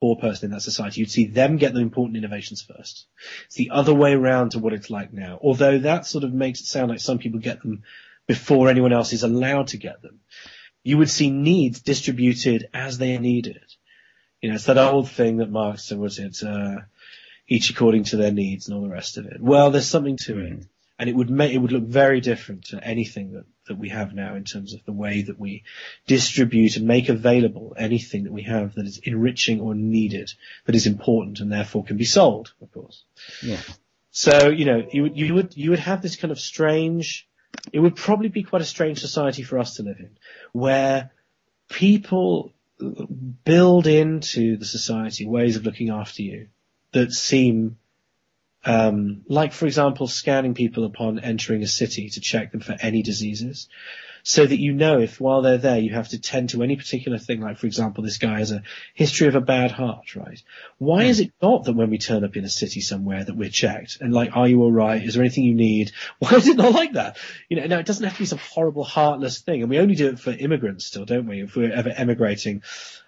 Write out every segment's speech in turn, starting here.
poor person in that society. You'd see them get the important innovations first. It's the other way around to what it's like now. Although that sort of makes it sound like some people get them before anyone else is allowed to get them. You would see needs distributed as they are needed. You know, it's that old thing that Marx said, was it, each according to their needs and all the rest of it. Well, there's something to it. And it would look very different to anything that we have now in terms of the way that we distribute and make available anything that we have that is enriching or needed, that is important and therefore can be sold, of course. Yeah. So, you know, you would have this kind of strange, it would probably be quite a strange society for us to live in, where people build into the society ways of looking after you that seem like, for example, scanning people upon entering a city to check them for any diseases, so that you know if while they're there you have to tend to any particular thing, like, for example, this guy has a history of a bad heart, right? Why is it not that when we turn up in a city somewhere that we're checked and like, are you all right? Is there anything you need? Why is it not like that? You know, now it doesn't have to be some horrible, heartless thing, and we only do it for immigrants still, don't we? If we're ever emigrating.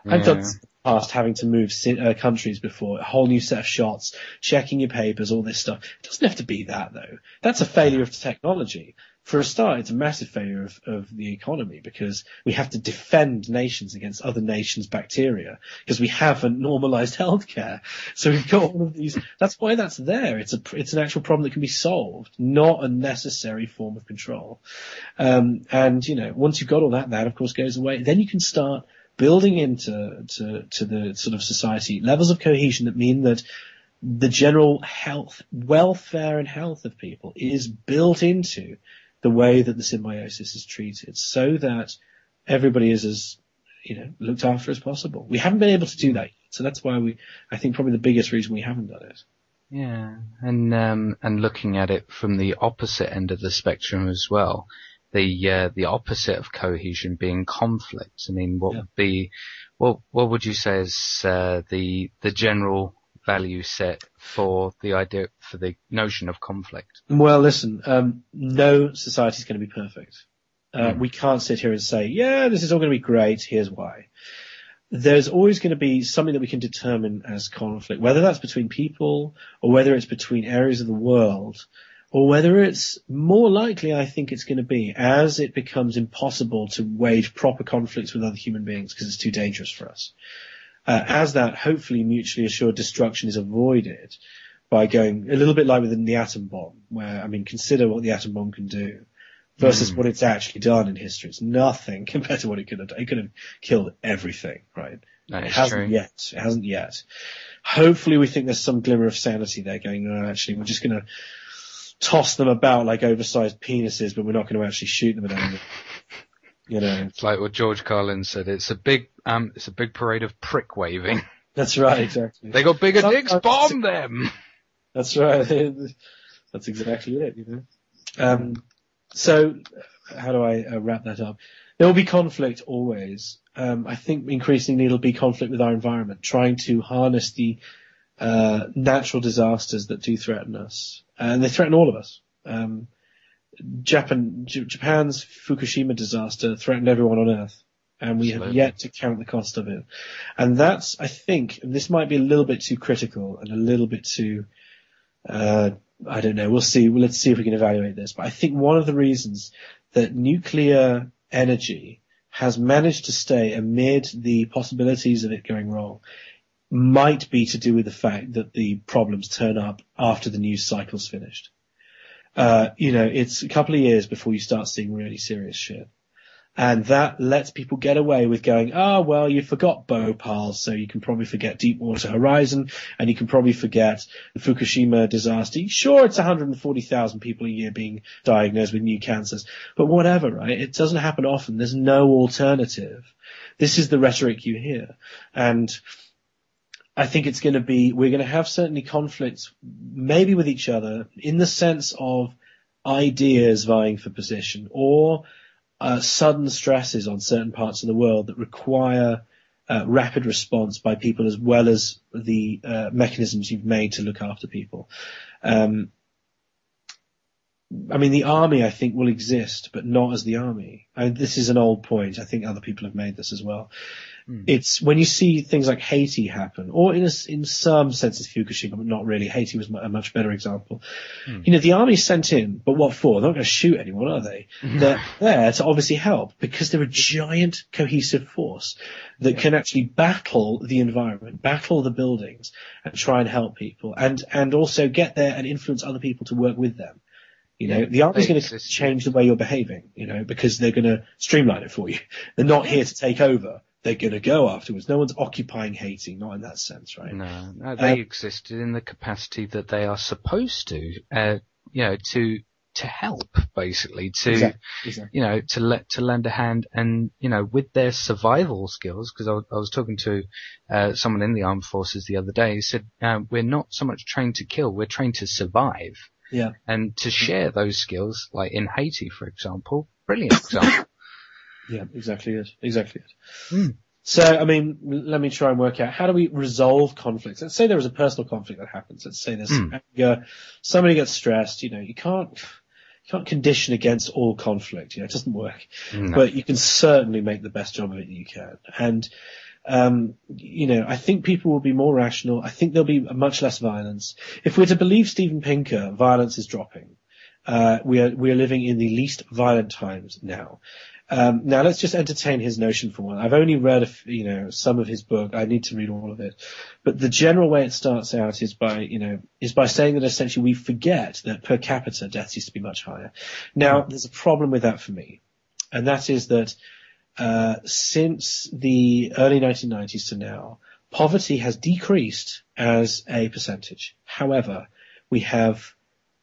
I've done past having to move countries before, a whole new set of shots, checking your papers, all this stuff. It doesn't have to be that, though. That's a failure of technology. For a start, it's a massive failure of the economy, because we have to defend nations against other nations' bacteria, because we haven't normalized healthcare. So we've got all of these. That's why that's there. It's an actual problem that can be solved, not a necessary form of control. And, you know, once you've got all that of course goes away. Then you can start building into the sort of society levels of cohesion that mean that the general health, welfare and health of people is built into the way that the symbiosis is treated, so that everybody is as, you know, looked after as possible. We haven't been able to do that yet, so that's why I think probably the biggest reason we haven't done it. Yeah, and looking at it from the opposite end of the spectrum as well, the opposite of cohesion being conflict. I mean, what would you say is the general value set for the notion of conflict? Well, listen, no society is going to be perfect. We can't sit here and say, yeah, this is all going to be great, here's why. There's always going to be something that we can determine as conflict, whether that's between people or whether it's between areas of the world, or whether it's more likely, I think it's going to be, as it becomes impossible to wage proper conflicts with other human beings because it's too dangerous for us. As that hopefully mutually assured destruction is avoided by going a little bit like within the atom bomb, where, I mean, consider what the atom bomb can do versus what it's actually done in history. It's nothing compared to what it could have done. It could have killed everything, right? That is hasn't true. yet. It hasn't yet. Hopefully we think there's some glimmer of sanity there going, no, actually, we're just going to toss them about like oversized penises, but we're not going to actually shoot them at anything. You know, it's like what George Carlin said. It's a big parade of prick waving. That's right, exactly. They got bigger dicks, bomb them. That's right. That's exactly it. You know. So how do I wrap that up? There will be conflict always. I think increasingly it'll be conflict with our environment, trying to harness the natural disasters that do threaten us, and they threaten all of us. Japan's Fukushima disaster threatened everyone on Earth, and we have yet to count the cost of it. And that's, I think, and this might be a little bit too critical and a little bit too, I don't know, we'll see. Let's see if we can evaluate this. But I think one of the reasons that nuclear energy has managed to stay amid the possibilities of it going wrong might be to do with the fact that the problems turn up after the news cycle's finished. You know, it's a couple of years before you start seeing really serious shit. And that lets people get away with going, well, you forgot Bhopal, so you can probably forget Deepwater Horizon, and you can probably forget the Fukushima disaster. Sure, it's 140,000 people a year being diagnosed with new cancers, but whatever, right? It doesn't happen often. There's no alternative. This is the rhetoric you hear. And I think it's going to be, we're going to have certainly conflicts, maybe with each other, in the sense of ideas vying for position, or sudden stresses on certain parts of the world that require rapid response by people, as well as the mechanisms you've made to look after people. I mean, the army, I think, will exist, but not as the army. I mean, this is an old point. I think other people have made this as well. It's when you see things like Haiti happen, or in some senses Fukushima, but not really. Haiti was a much better example. The army's sent in, but what for? They're not going to shoot anyone, are they? They're there to obviously help because they're a giant cohesive force that can actually battle the environment, battle the buildings, and try and help people, and also get there and influence other people to work with them. The army's going to change the way you're behaving, because they're going to streamline it for you. They're not here to take over. They're going to go afterwards. No one's occupying Haiti, not in that sense, right? No, they existed in the capacity that they are supposed to, to help, basically, exactly. To lend a hand, and with their survival skills. Because I was talking to someone in the armed forces the other day. He said, "We're not so much trained to kill; we're trained to survive." Yeah. And to share those skills, like in Haiti, for example, brilliant example. Yeah, exactly it. So, I mean, let me try and work out, how do we resolve conflicts? Let's say there is a personal conflict that happens. Let's say there's anger, somebody gets stressed, you can't condition against all conflict, it doesn't work. No. But you can certainly make the best job of it that you can. And, I think people will be more rational. I think there'll be much less violence. If we're to believe Steven Pinker, violence is dropping. We are living in the least violent times now. Now let's just entertain his notion for one. I've only read, some of his book. I need to read all of it. But the general way it starts out is by saying that essentially we forget that per capita deaths used to be much higher. Now, there's a problem with that for me. And that is that, since the early 1990s to now, poverty has decreased as a percentage. However, we have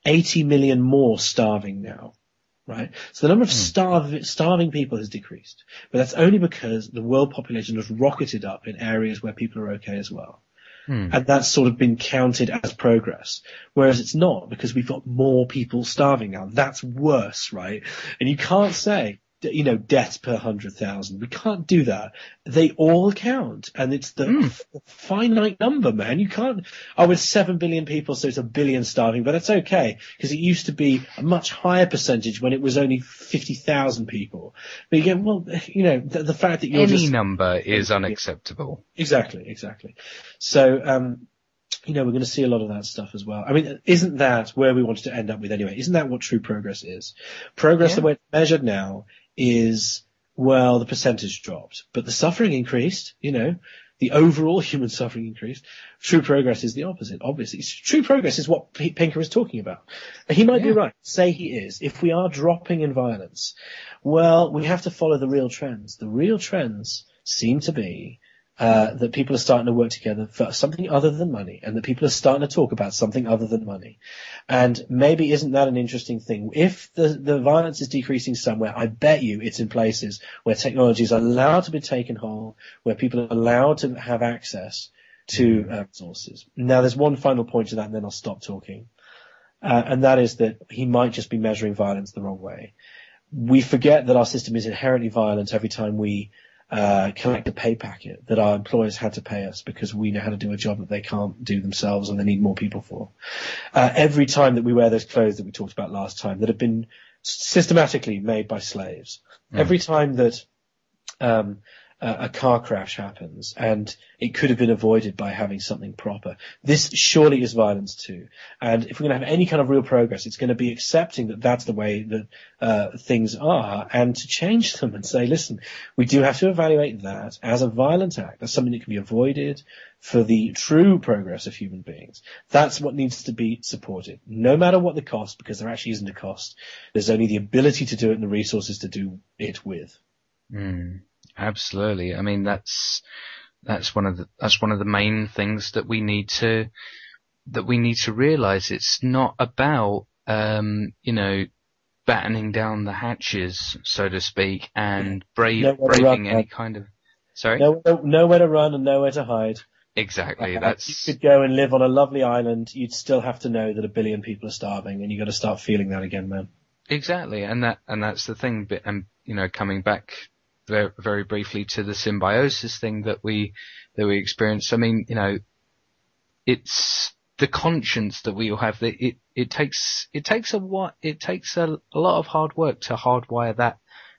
80 million more starving now. Right? So the number of starving people has decreased. But that's only because the world population has rocketed up in areas where people are okay as well. And that's sort of been counted as progress. Whereas it's not, because we've got more people starving now. That's worse, right? And you can't say, deaths per 100,000. We can't do that. They all count. And it's the finite number, man. You can't, it's 7 billion people, so it's 1 billion starving, but that's okay, because it used to be a much higher percentage when it was only 50,000 people. But again, the fact that you're any number is unacceptable. Exactly. So, we're going to see a lot of that stuff as well. I mean, isn't that where we wanted to end up with anyway? Isn't that what true progress is? Progress, the way it's measured now, is, the percentage dropped, but the suffering increased, the overall human suffering increased. True progress is the opposite, obviously. True progress is what Pinker is talking about. He might be right. Say he is. If we are dropping in violence, we have to follow the real trends. The real trends seem to be that people are starting to work together for something other than money, and that people are starting to talk about something other than money. And maybe isn't that an interesting thing? If the violence is decreasing somewhere, I bet you it's in places where technology is allowed to be taken whole, where people are allowed to have access to resources. Now, there's one final point to that, and then I'll stop talking. And that is that he might just be measuring violence the wrong way. We forget that our system is inherently violent every time we collect a pay packet that our employers had to pay us because we know how to do a job that they can't do themselves and they need more people for. Every time that we wear those clothes that we talked about last time that have been systematically made by slaves. Every time that a car crash happens and it could have been avoided by having something proper. This surely is violence too. And if we're going to have any kind of real progress, it's going to be accepting that that's the way that things are, and to change them and say, listen, we do have to evaluate that as a violent act, as something that can be avoided for the true progress of human beings. That's what needs to be supported, no matter what the cost, because there actually isn't a cost. There's only the ability to do it and the resources to do it with. Absolutely. I mean, that's one of the main things that we need to realize. It's not about, battening down the hatches, so to speak, and braving any kind of, sorry? Nowhere to run and nowhere to hide. Exactly. You could go and live on a lovely island. You'd still have to know that 1 billion people are starving, and you got to start feeling that again, man. Exactly. And that's the thing. And, coming back very, very briefly to the symbiosis thing that we experience. I mean, it's the conscience that we all have. That it takes a lot of hard work to hardwire that.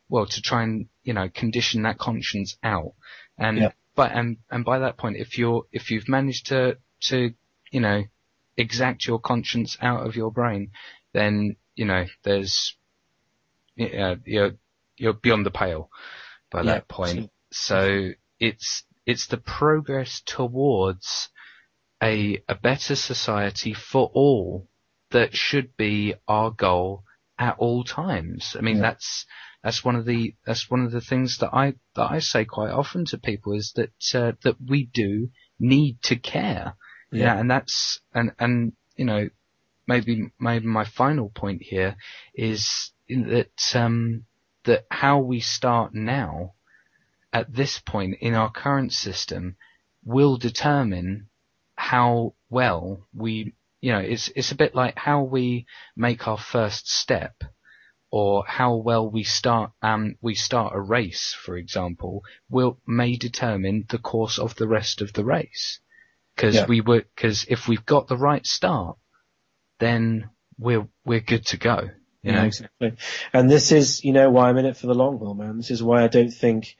Well, to try and condition that conscience out. And by that point, if you've managed to exact your conscience out of your brain, then there's you're beyond the pale by that point. So it's the progress towards a better society for all that should be our goal at all times. I mean, that's one of the things that I say quite often to people, is that that we do need to care. Yeah, and that's and maybe my final point here is that that how we start now at this point in our current system will determine how well we, it's a bit like how we make our first step, or how well we start a race, for example, may determine the course of the rest of the race. Because if we've got the right start, then we're good to go. Yeah, exactly. And this is, why I'm in it for the long haul, man. This is why I don't think,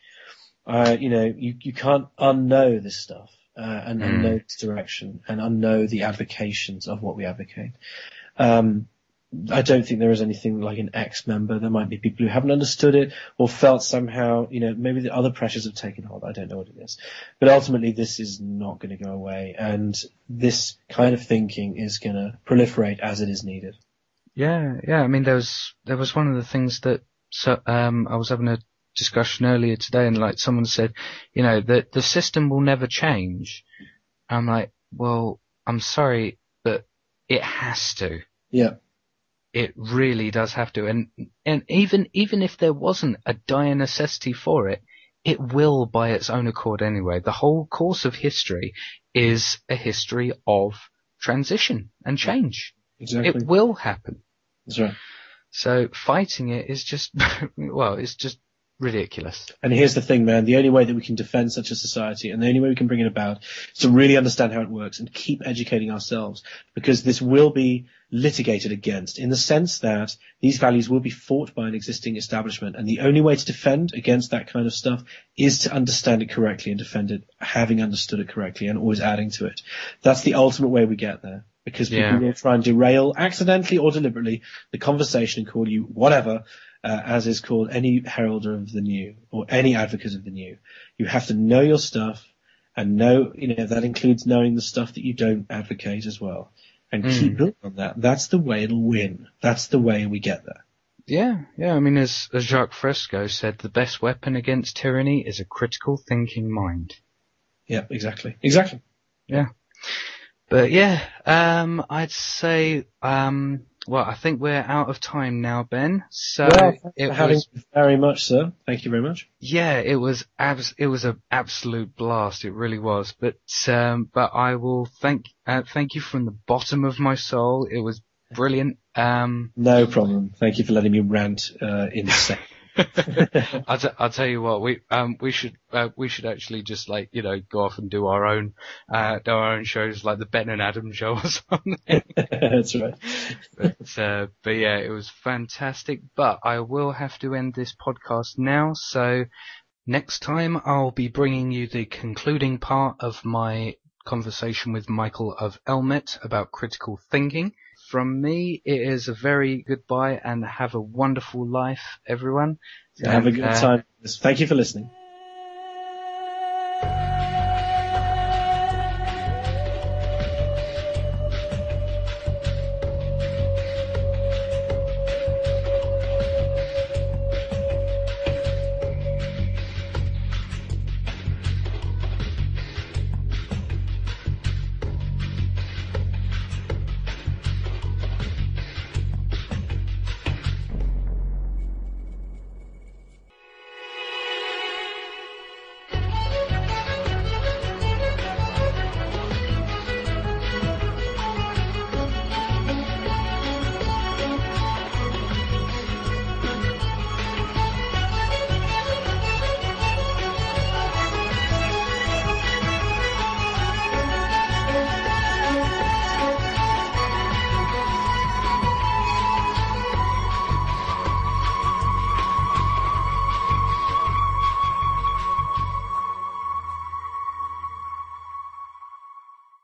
you can't unknow this stuff, and unknow its direction, and unknow the advocations of what we advocate. I don't think there is anything like an ex-member. There might be people who haven't understood it, or felt somehow, maybe the other pressures have taken hold. I don't know what it is. But ultimately, this is not going to go away. And this kind of thinking is going to proliferate as it is needed. Yeah. I mean, there was one of the things that, I was having a discussion earlier today, and like someone said, that the system will never change. I'm like, well, I'm sorry, but it has to. Yeah. It really does have to. And even if there wasn't a dire necessity for it, it will by its own accord anyway. The whole course of history is a history of transition and change. Exactly. It will happen. That's right. So fighting it is just, it's just ridiculous. And here's the thing, man. The only way that we can defend such a society, and the only way we can bring it about, is to really understand how it works and keep educating ourselves, because this will be litigated against, in the sense that these values will be fought by an existing establishment, and the only way to defend against that kind of stuff is to understand it correctly and defend it having understood it correctly and always adding to it. That's the ultimate way we get there, because people will try and derail, accidentally or deliberately, the conversation and call you whatever, as is called any heralder of the new or any advocate of the new. You have to know your stuff, and know, that includes knowing the stuff that you don't advocate as well, and keep building on that. That's the way it'll win. That's the way we get there. Yeah. I mean, as Jacques Fresco said, the best weapon against tyranny is a critical thinking mind. Yeah, exactly. Yeah. But I'd say, I think we're out of time now, Ben. So very much, sir. Thank you very much. Yeah, it was an absolute blast. It really was. But I will thank you from the bottom of my soul. It was brilliant. No problem. Thank you for letting me rant insane. I'll tell you what, we should actually just go off and do our own shows, like the Ben and Adam show or something. That's right. But yeah, it was fantastic, but I will have to end this podcast now. So next time I'll be bringing you the concluding part of my conversation with Michael of Elmet about critical thinking. From me, it is a very goodbye, and have a wonderful life, everyone. Have a good time. Thank you for listening.